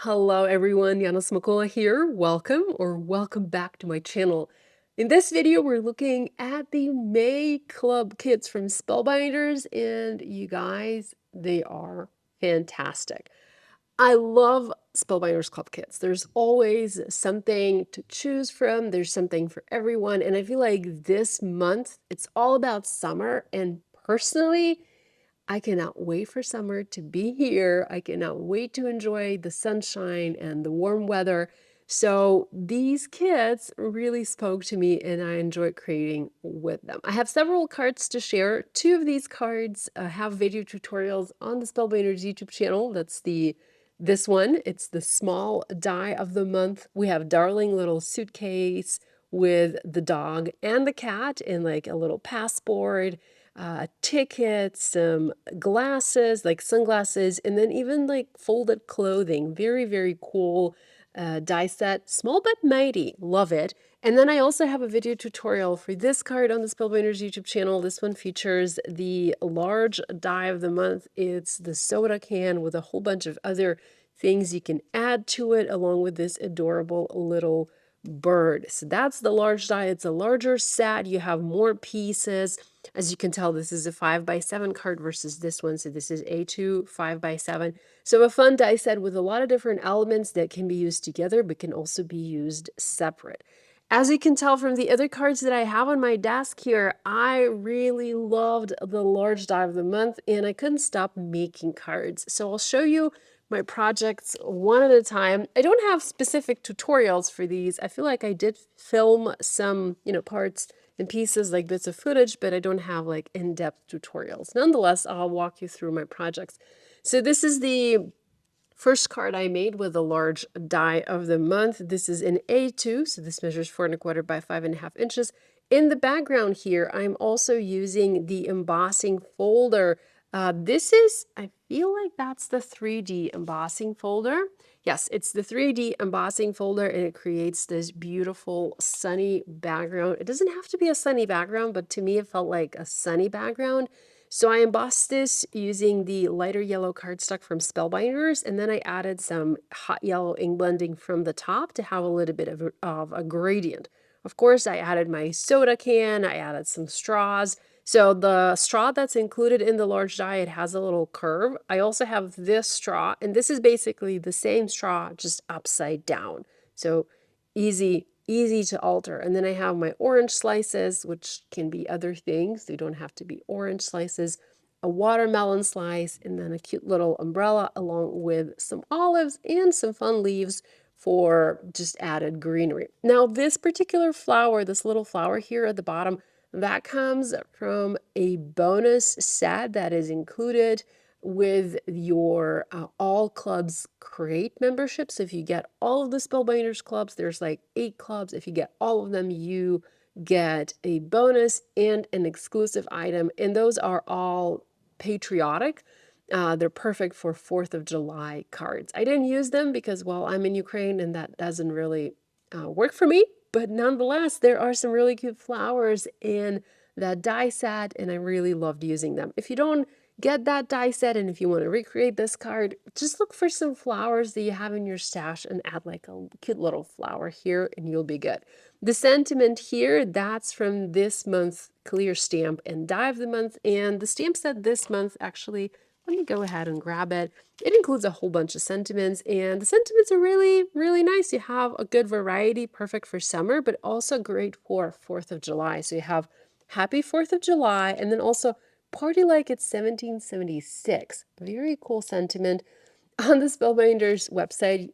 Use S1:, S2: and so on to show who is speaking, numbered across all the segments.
S1: Hello everyone, Yana Smakula here. Welcome back to my channel. In this video, we're looking at the May Club kits from Spellbinders, and you guys, they are fantastic. I love Spellbinders Club kits. There's always something to choose from. There's something for everyone, and I feel like this month, it's all about summer, and personally, I cannot wait for summer to be here. I cannot wait to enjoy the sunshine and the warm weather. So these kits really spoke to me and I enjoyed creating with them. I have several cards to share. Two of these cards have video tutorials on the Spellbinders YouTube channel. That's this one. It's the small die of the month. We have darling little suitcase with the dog and the cat and like a little passport, tickets, some glasses, like sunglasses, and then even like folded clothing. Very, very cool die set. Small but mighty. Love it. And then I also have a video tutorial for this card on the Spellbinders YouTube channel. This one features the large die of the month. It's the soda can with a whole bunch of other things you can add to it, along with this adorable little bird. So that's the large die. It's a larger set. You have more pieces. As you can tell, this is a 5x7 card versus this one. So this is A2 5x7. So a fun die set with a lot of different elements that can be used together, but can also be used separate. As you can tell from the other cards that I have on my desk here, I really loved the large die of the month and I couldn't stop making cards. So I'll show you my projects one at a time. I don't have specific tutorials for these. I feel like I did film some, parts and pieces, like bits of footage, but I don't have like in-depth tutorials. Nonetheless, I'll walk you through my projects. So this is the first card I made with a large die of the month. This is an A2, so this measures 4¼ by 5½ inches. In the background here, I'm also using the embossing folder. I feel like that's the 3D embossing folder. Yes, it's the 3D embossing folder, and it creates this beautiful sunny background. It doesn't have to be a sunny background, but to me it felt like a sunny background. So I embossed this using the lighter yellow cardstock from Spellbinders, and then I added some hot yellow ink blending from the top to have a little bit of a gradient. Of course, I added my soda can, I added some straws. So the straw that's included in the large die, it has a little curve. I also have this straw, and this is basically the same straw, just upside down. So easy to alter. And then I have my orange slices, which can be other things. They don't have to be orange slices. A watermelon slice, and then a cute little umbrella along with some olives and some fun leaves for just added greenery. Now this particular flower, this little flower here at the bottom, that comes from a bonus set that is included with your All Clubs Create membership. So if you get all of the Spellbinders clubs, there's like 8 clubs. If you get all of them, you get a bonus and an exclusive item. And those are all patriotic. They're perfect for 4th of July cards. I didn't use them because, well, I'm in Ukraine and that doesn't really work for me. But nonetheless, there are some really cute flowers in that die set, and I really loved using them. If you don't get that die set and if you want to recreate this card, just look for some flowers that you have in your stash and add like a cute little flower here and you'll be good. The sentiment here, that's from this month's clear stamp and die of the month, and the stamp set this month actually, let me go ahead and grab it. It includes a whole bunch of sentiments, and the sentiments are really, really nice. You have a good variety, perfect for summer, but also great for 4th of July. So you have Happy 4th of July, and then also Party Like It's 1776. Very cool sentiment. On the Spellbinders website,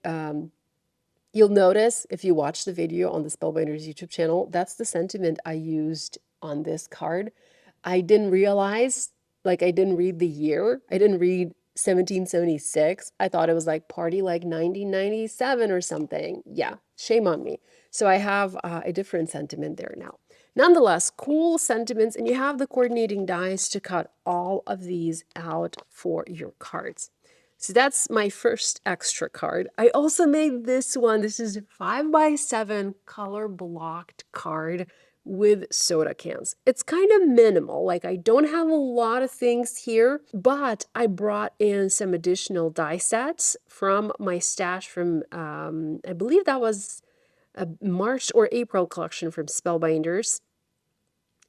S1: you'll notice if you watch the video on the Spellbinders YouTube channel, that's the sentiment I used on this card. I didn't realize, like I didn't read the year. I didn't read 1776. I thought it was like Party Like 1997 or something. Yeah, shame on me. So I have a different sentiment there now. Nonetheless, cool sentiments, and you have the coordinating dies to cut all of these out for your cards. So that's my first extra card. I also made this one. This is a 5x7 color blocked card with soda cans. It's kind of minimal, like I don't have a lot of things here, but I brought in some additional die sets from my stash from, I believe that was a March or April collection from Spellbinders.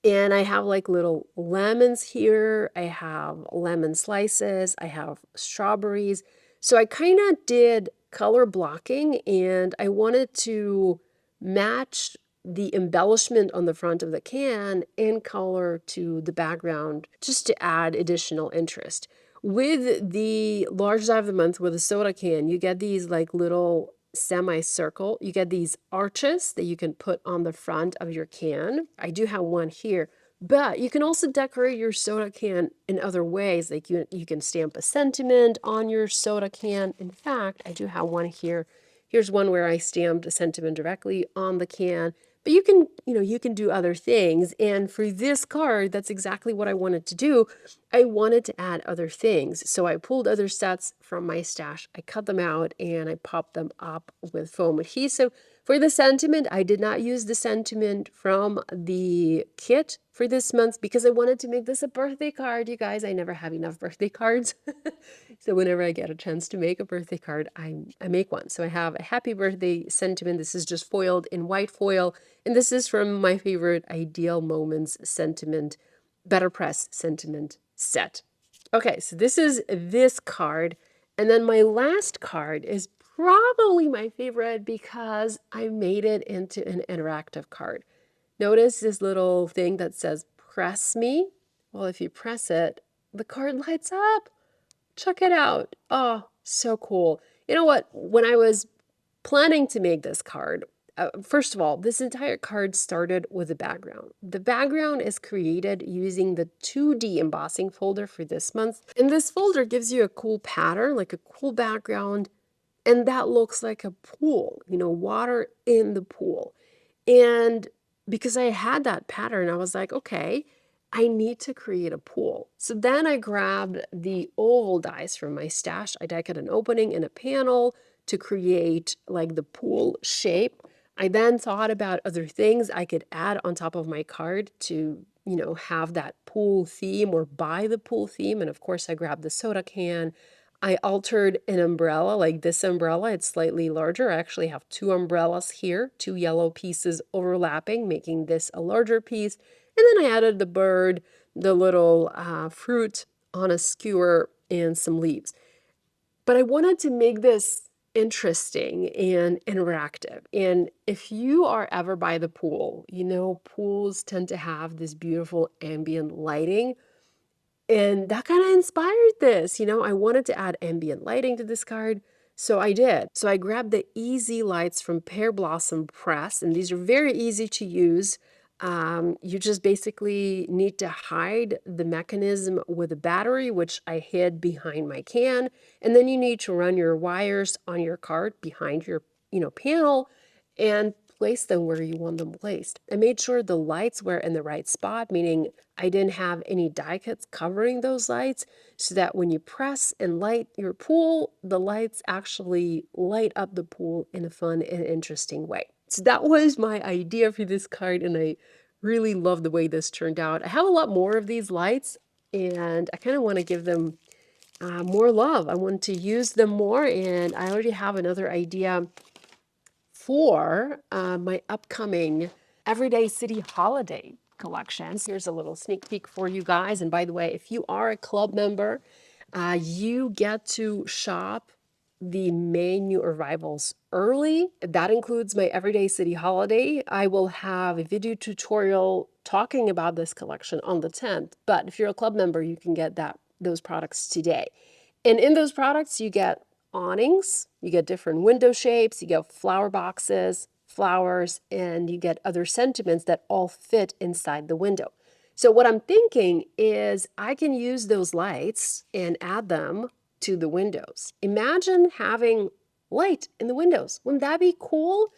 S1: And I have like little lemons here. I have lemon slices. I have strawberries. So I kind of did color blocking and I wanted to match the embellishment on the front of the can in color to the background just to add additional interest. With the large die of the month with a soda can, you get these like little semicircle. You get these arches that you can put on the front of your can. I do have one here, but you can also decorate your soda can in other ways. Like you can stamp a sentiment on your soda can. In fact, I do have one here. Here's one where I stamped a sentiment directly on the can. But you can do other things. And for this card, that's exactly what I wanted to do. I wanted to add other things. So I pulled other sets from my stash. I cut them out and I popped them up with foam adhesive. For the sentiment, I did not use the sentiment from the kit for this month because I wanted to make this a birthday card. You guys, I never have enough birthday cards. So whenever I get a chance to make a birthday card, I make one. So I have a happy birthday sentiment. This is just foiled in white foil. And this is from my favorite Ideal Moments sentiment, Better Press sentiment set. Okay, so this is this card. And then my last card is probably my favorite because I made it into an interactive card. Notice this little thing that says press me. Well, if you press it, the card lights up. Check it out. Oh, so cool. You know what? When I was planning to make this card, first of all, this entire card started with a background. The background is created using the 2D embossing folder for this month. And this folder gives you a cool pattern, like a cool background, and that looks like a pool, water in the pool. And because I had that pattern, I was like, okay, I need to create a pool. So then I grabbed the oval dies from my stash. I die cut an opening in a panel to create like the pool shape. I then thought about other things I could add on top of my card to, have that pool theme or buy the pool theme. And of course, I grabbed the soda can. I altered an umbrella, like this umbrella. It's slightly larger. I actually have two umbrellas here, two yellow pieces overlapping, making this a larger piece. And then I added the bird, the little fruit on a skewer, and some leaves. But I wanted to make this interesting and interactive. And if you are ever by the pool, pools tend to have this beautiful ambient lighting. And that kind of inspired this. I wanted to add ambient lighting to this card. So I did. So I grabbed the Easy Lights from Pear Blossom Press, and these are very easy to use. You just basically need to hide the mechanism with a battery, which I hid behind my can. And then you need to run your wires on your card behind your, panel and place them where you want them placed. I made sure the lights were in the right spot, meaning I didn't have any die cuts covering those lights, so that when you press and light your pool, the lights actually light up the pool in a fun and interesting way. So that was my idea for this card, and I really love the way this turned out. I have a lot more of these lights, and I kind of want to give them more love. I want to use them more, and I already have another idea for my upcoming Everyday City Holiday collections. Here's a little sneak peek for you guys. And by the way, if you are a club member, you get to shop the May new arrivals early. That includes my Everyday City Holiday. I will have a video tutorial talking about this collection on the 10th. But if you're a club member, you can get those products today. And in those products, you get awnings, you get different window shapes, you get flower boxes, flowers, and you get other sentiments that all fit inside the window. So what I'm thinking is I can use those lights and add them to the windows. Imagine having light in the windows. Wouldn't that be cool?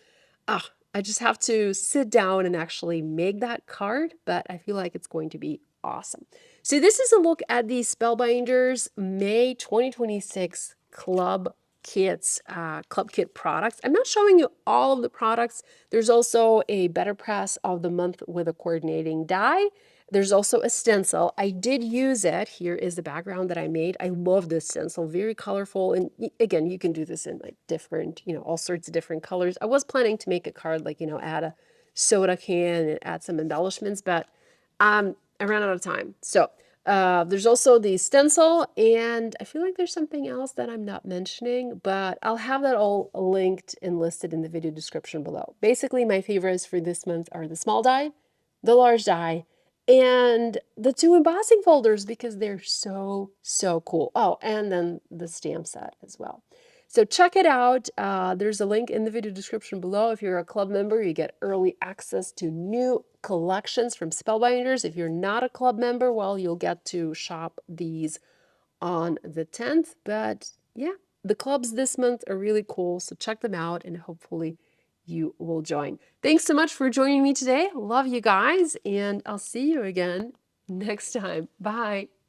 S1: I just have to sit down and actually make that card, but I feel like it's going to be awesome. So this is a look at the Spellbinders May 2026 Club kits, club kit products. I'm not showing you all of the products. There's also a Better Press of the Month with a coordinating die. There's also a stencil. I did use it. Here is the background that I made. I love this stencil, very colorful. And again, you can do this in like different, all sorts of different colors. I was planning to make a card like, add a soda can and add some embellishments, but I ran out of time. So there's also the stencil, and I feel like there's something else that I'm not mentioning, but I'll have that all linked and listed in the video description below. Basically, my favorites for this month are the small die, the large die, and the 2 embossing folders because they're so, so cool. Oh, and then the stamp set as well. So check it out. There's a link in the video description below. If you're a club member, you get early access to new collections from Spellbinders. If you're not a club member, well, you'll get to shop these on the 10th. But yeah, the clubs this month are really cool. So check them out and hopefully you will join. Thanks so much for joining me today. Love you guys, and I'll see you again next time. Bye.